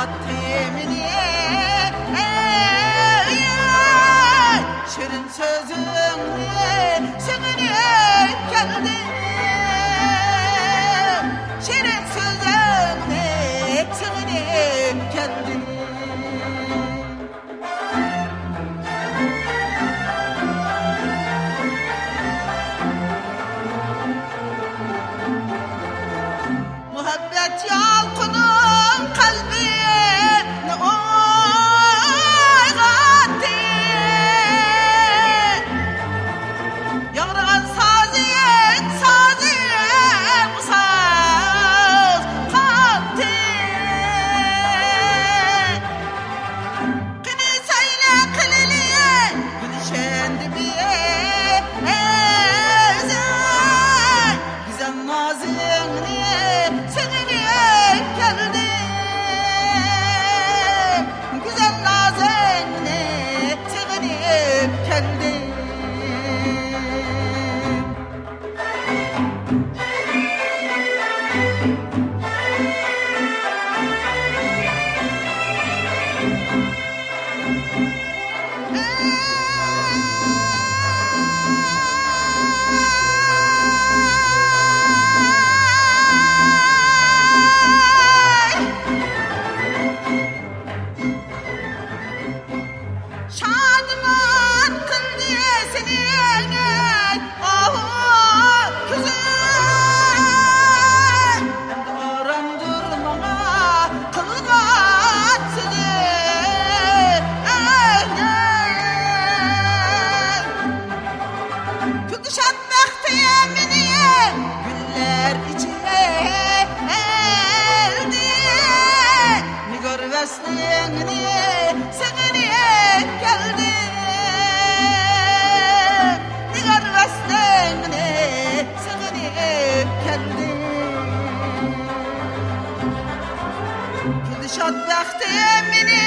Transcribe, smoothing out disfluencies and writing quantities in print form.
temini şirin sözünle sığınıp geldim. Şirin sözünle sığınıp geldim. Muhabbet yalkının kalbini oygattı. Yağrıgan sazın bu saz kattı. Kını söyle kılılığı gülüşendi bir güzel nazını sığınıp geldim. Güzel nazını sığınıp geldim. Şadman kıl diyesini güzel arandırmama kılgat sizi Kuduşat bekti yemini güller içine eldi Nigar vesliğini sığınıp geldim. Nigar vesliğini sığınıp geldim. Kuduşat bekti yemini